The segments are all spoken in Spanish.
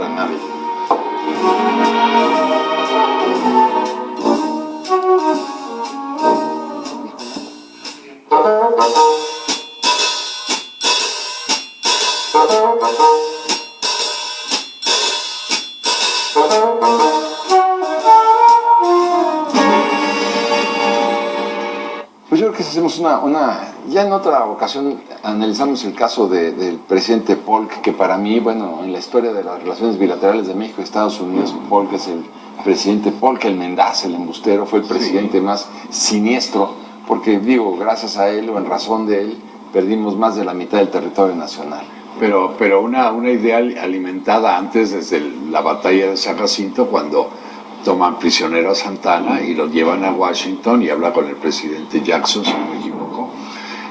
Nave. Pues yo creo que si hacemos ya en otra ocasión analizamos el caso del presidente Polk, que para mí, bueno, en la historia de las relaciones bilaterales de México y Estados Unidos, Polk es el presidente Polk, el mendaz, el embustero, fue el presidente más siniestro, porque digo, gracias a él o en razón de él, perdimos más de la mitad del territorio nacional. Pero una idea alimentada antes desde la batalla de San Jacinto, cuando toman prisionero a Santana y lo llevan a Washington y habla con el presidente Jackson, si no me equivoco,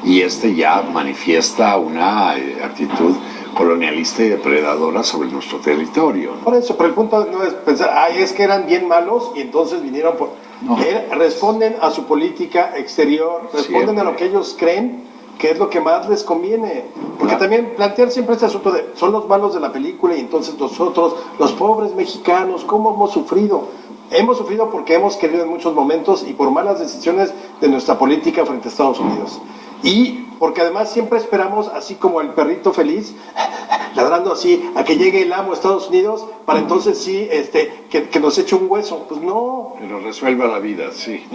y ya manifiesta una actitud colonialista y depredadora sobre nuestro territorio, ¿no? Por eso, pero el punto no es pensar, es que eran bien malos y entonces vinieron por... No. Responden a su política exterior, responden a lo que ellos creen que es lo que más les conviene, porque también plantear siempre este asunto de son los malos de la película y entonces nosotros, los pobres mexicanos, ¿cómo hemos sufrido? Hemos sufrido porque hemos querido en muchos momentos y por malas decisiones de nuestra política frente a Estados Unidos. Y porque además siempre esperamos, así como el perrito feliz, ladrando así, a que llegue el amo a Estados Unidos, para entonces sí, que nos eche un hueso. Pues no. Que nos resuelva la vida, sí.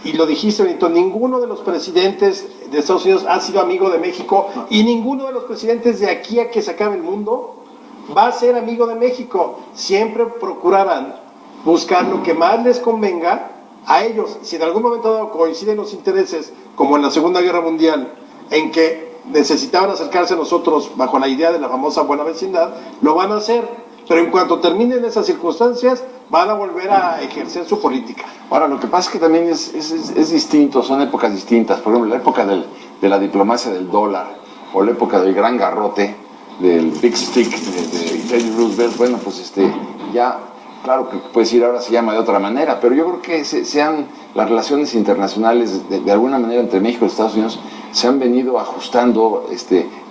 Y lo dijiste, Benito, ninguno de los presidentes de Estados Unidos ha sido amigo de México, y ninguno de los presidentes de aquí a que se acabe el mundo va a ser amigo de México. Siempre procurarán buscar lo que más les convenga a ellos. Si en algún momento dado coinciden los intereses, como en la Segunda Guerra Mundial, en que necesitaban acercarse a nosotros bajo la idea de la famosa buena vecindad, lo van a hacer, pero en cuanto terminen esas circunstancias van a volver a ejercer su política. Ahora, lo que pasa es que también es distinto, son épocas distintas. Por ejemplo, la época de la diplomacia del dólar, o la época del gran garrote, del big stick de Teddy Roosevelt, bueno, pues ya... Claro que puedes decir ahora se llama de otra manera, pero yo creo que sean las relaciones internacionales de alguna manera entre México y Estados Unidos se han venido ajustando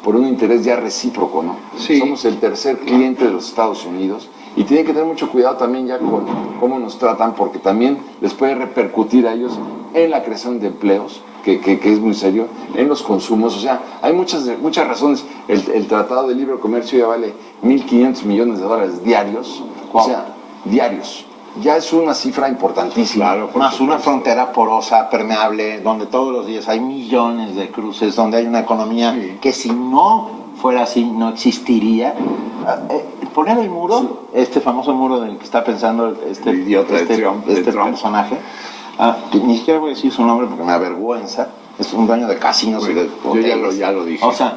por un interés ya recíproco, ¿no? Sí. Somos el tercer cliente de los Estados Unidos y tienen que tener mucho cuidado también ya con cómo nos tratan, porque también les puede repercutir a ellos en la creación de empleos, que es muy serio, en los consumos. O sea, hay muchas razones. El Tratado de Libre Comercio ya vale $1.500 millones diarios. Wow. O sea, diarios. Ya es una cifra importantísima. Claro, más una frontera porosa, permeable, donde todos los días hay millones de cruces, donde hay una economía que si no fuera así no existiría. Poner el muro, este famoso muro del que está pensando este personaje, ni siquiera voy a decir su nombre porque me avergüenza, es un dueño de casinos y de hoteles. Yo ya lo dije. O sea,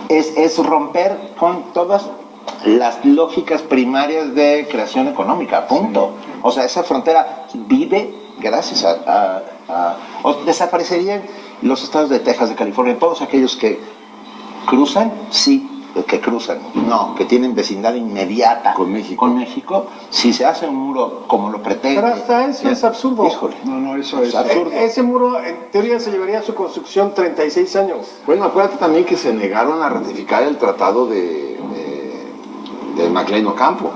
es romper con todas las lógicas primarias de creación económica, punto. Sí. O sea, esa frontera vive gracias o desaparecerían los estados de Texas, de California, todos aquellos que cruzan, que tienen vecindad inmediata con México. Si se hace un muro como lo pretende. Pero hasta eso es absurdo. Híjole. No, eso es absurdo. Ese muro, en teoría, se llevaría a su construcción 36 años. Bueno, acuérdate también que se negaron a ratificar el tratado de McLean Ocampo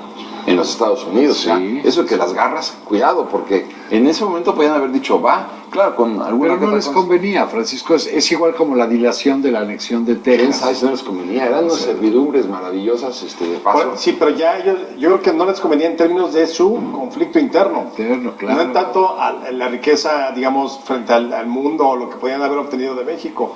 en los Estados Unidos. Sí. O sea, eso que las garras, cuidado, porque en ese momento podían haber dicho, va, claro, con alguna... Pero no les convenía, Francisco, es igual como la dilación de la anexión de Texas. ¿Quién sabe? No les convenía, eran unas servidumbres maravillosas de paso. Bueno, sí, pero ya yo creo que no les convenía en términos de su conflicto interno. Claro. No en tanto la riqueza, digamos, frente al mundo o lo que podían haber obtenido de México.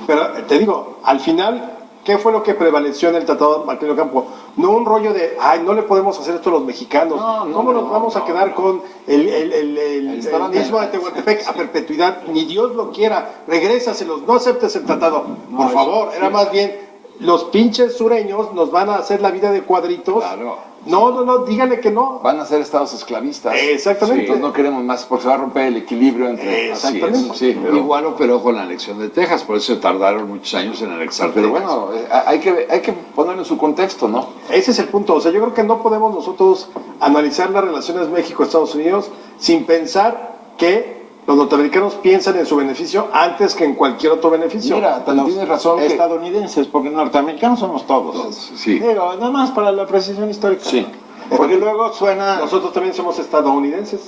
Pero te digo, al final... ¿Qué fue lo que prevaleció en el Tratado de McLean Ocampo? No un rollo de, no le podemos hacer esto a los mexicanos. ¿Cómo nos vamos a quedar con el mismo de Tehuantepec a perpetuidad? Ni Dios lo quiera, regrésaselos, no aceptes el tratado. Por favor, era más bien, los pinches sureños nos van a hacer la vida de cuadritos. Claro. No, díganle que no. Van a ser estados esclavistas. Exactamente. Entonces no queremos más, porque se va a romper el equilibrio entre... Exactamente. Sí, igual operó con la anexión de Texas, por eso tardaron muchos años en anexar Pero Texas. bueno, hay que ponerlo en su contexto, ¿no? Ese es el punto. O sea, yo creo que no podemos nosotros analizar las relaciones México-Estados Unidos sin pensar que Los norteamericanos piensan en su beneficio antes que en cualquier otro beneficio. Mira, tienes razón. Estadounidenses, porque norteamericanos somos todos. Sí. Digo, nada más para la precisión histórica. Sí. Porque luego suena... Nosotros también somos estadounidenses.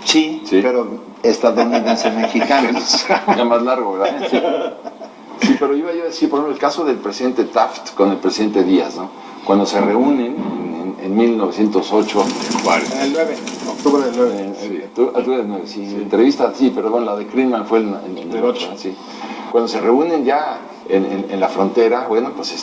Sí, Sí. pero estadounidenses mexicanos. Ya más largo, ¿verdad? Sí, pero iba yo a decir, por ejemplo, el caso del presidente Taft con el presidente Díaz, ¿no? Cuando se reúnen en 1908. En el 9, octubre del 9. Octubre del 9, sí. Entrevista, sí, pero bueno, la de Krillman fue en el 8, sí. Cuando se reúnen ya en la frontera, bueno, pues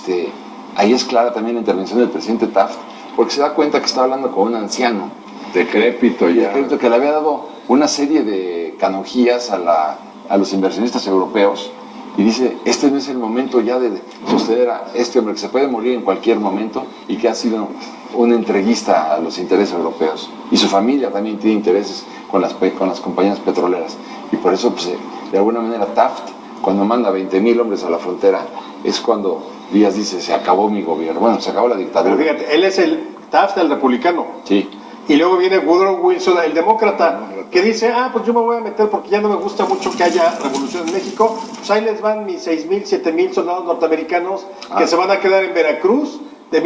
ahí es clara también la intervención del presidente Taft, porque se da cuenta que está hablando con un anciano. Decrépito ya. Decrépito, que le había dado una serie de canonjías a los inversionistas europeos. Y dice, este no es el momento ya de sostener a este hombre que se puede morir en cualquier momento y que ha sido un entreguista a los intereses europeos. Y su familia también tiene intereses con las compañías petroleras. Y por eso, pues, de alguna manera, Taft, cuando manda 20,000 hombres a la frontera, es cuando Díaz dice, se acabó mi gobierno. Bueno, se acabó la dictadura. Pero fíjate, él es el Taft, el republicano. Sí. Y luego viene Woodrow Wilson, el demócrata, que dice, pues yo me voy a meter porque ya no me gusta mucho que haya revolución en México. Pues ahí les van mis 6,000, 7,000 soldados norteamericanos que se van a quedar en Veracruz de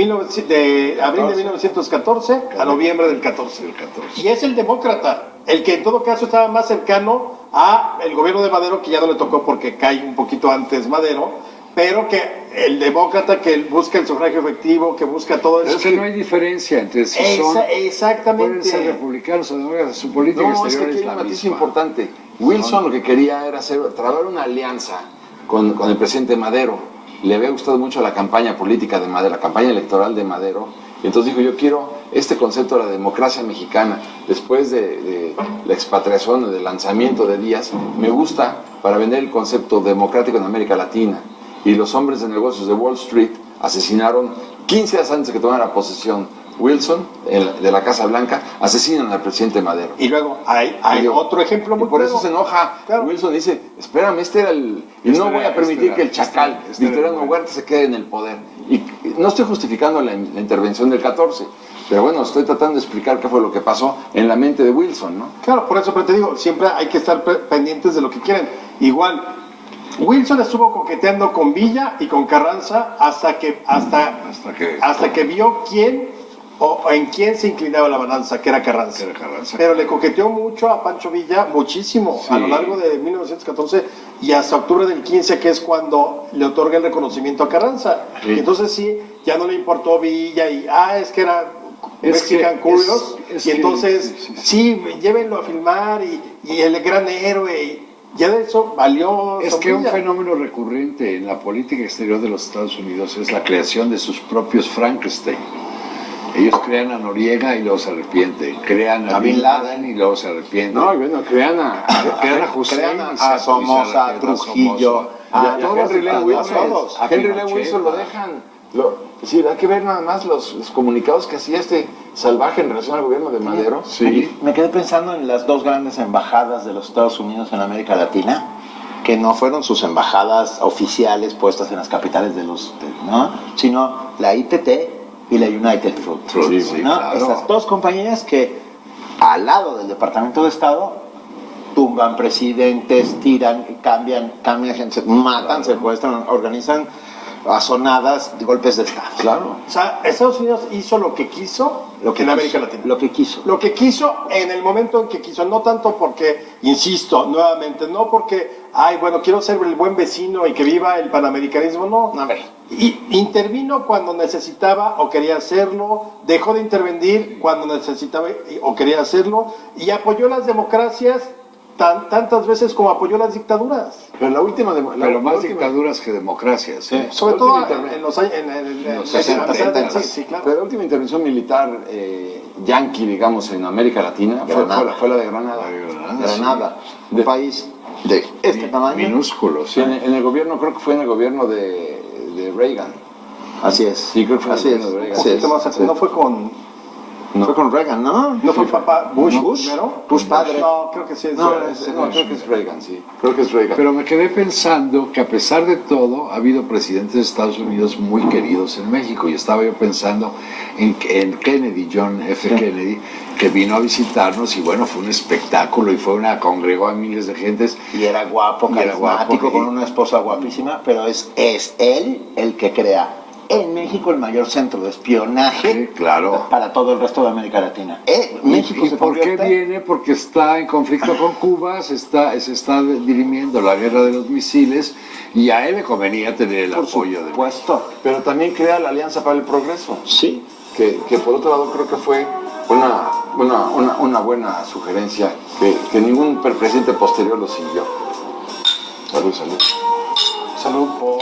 abril de 1914 a noviembre del 14. Y es el demócrata, el que en todo caso estaba más cercano a el gobierno de Madero, que ya no le tocó porque cae un poquito antes Madero, pero que el demócrata que busca el sufragio efectivo, que busca todo eso. Es que no hay diferencia entre si exactamente. pueden ser republicanos o demócratas, su política No, exterior es que aquí es hay la un matiz misma. importante. Wilson lo que quería era trabar una alianza con el presidente Madero. Le había gustado mucho la campaña política de Madero, la campaña electoral de Madero. Y entonces dijo, yo quiero este concepto de la democracia mexicana, después de la expatriación o del lanzamiento de Díaz, me gusta para vender el concepto democrático en América Latina. Y los hombres de negocios de Wall Street asesinaron 15 días antes de que tomara posesión Wilson, de la Casa Blanca, asesinan al presidente Madero. Y luego hay otro ejemplo muy por claro. eso se enoja. Claro. Wilson dice, espérame, este era el... Y no voy a permitir que el chacal Victoriano Huerta se quede en el poder. Y no estoy justificando la intervención del 14, pero bueno, estoy tratando de explicar qué fue lo que pasó en la mente de Wilson, ¿no? Claro, por eso pero te digo, siempre hay que estar pendientes de lo que quieren. Igual, Wilson estuvo coqueteando con Villa y con Carranza hasta que vio quién o en quién se inclinaba la balanza, que era Carranza. Pero le coqueteó mucho a Pancho Villa, muchísimo, a lo largo de 1914 y hasta octubre del 15, que es cuando le otorga el reconocimiento a Carranza. Sí. Y entonces sí, ya no le importó Villa y, es que era Mexican Curious, y entonces, sí, llévenlo a filmar y el gran héroe. Ya de eso valió. Es que un fenómeno recurrente en la política exterior de los Estados Unidos es la creación de sus propios Frankenstein. Ellos crean a Noriega y luego se arrepienten, crean a Bin Laden y luego se arrepienten. No, y bueno, crean a Hussein, a Somoza, a Trujillo, a Henry Lee todos. Henry Lee Wilson lo dejan. Sí, hay que ver nada más los comunicados que hacía este salvaje en relación al gobierno de Madero. Sí. Me quedé pensando en las dos grandes embajadas de los Estados Unidos en América Latina, que no fueron sus embajadas oficiales puestas en las capitales ¿no? Sino la ITT y la United Fruit, Sí, ¿no? claro. Esas dos compañías que al lado del Departamento de Estado tumban presidentes, tiran, cambian gente, matan, secuestran, organizan azonadas, golpes de Estado. Claro. O sea, Estados Unidos hizo lo que quiso en América Latina. Lo que quiso. Lo que quiso en el momento en que quiso, no tanto porque, insisto, nuevamente, no porque, quiero ser el buen vecino y que viva el panamericanismo, no. A ver. Y intervino cuando necesitaba o quería hacerlo, dejó de intervenir cuando necesitaba o quería hacerlo, y apoyó las democracias tantas veces como apoyó las dictaduras. Pero la última... Pero más dictaduras que democracias. ¿Eh? Sobre todo en los años... En los 60, sí, claro. Pero la última intervención militar yanqui, digamos, en América Latina fue la de Granada. Granada, un país de este tamaño. Minúsculo, Sí, en el gobierno, creo que fue en el gobierno de Reagan. Así es. Sí, creo que fue así en el es. gobierno de Reagan. Un poquito más, no fue con... No. Fue con Reagan, ¿no? ¿No fue papá Bush? Bush primero? Bush padre. No, creo que sí es. No, creo que es Reagan, sí. Creo que es Reagan. Pero me quedé pensando que a pesar de todo ha habido presidentes de Estados Unidos muy queridos en México y estaba yo pensando en Kennedy, John F. Kennedy, que vino a visitarnos y bueno, fue un espectáculo y congregó a miles de gentes. Y era guapo, Y era carismático, guapo, con una esposa guapísima, pero es él el que crea en México el mayor centro de espionaje Sí, claro. para todo el resto de América Latina. México ¿Y se por qué convierte... viene? Porque está en conflicto con Cuba, se está dirimiendo la guerra de los misiles y a él le convenía tener el Por apoyo de supuesto. Pero también crea la Alianza para el Progreso, Sí. que por otro lado creo que fue una buena sugerencia que ningún presidente posterior lo siguió. Salud, salud. Salud por.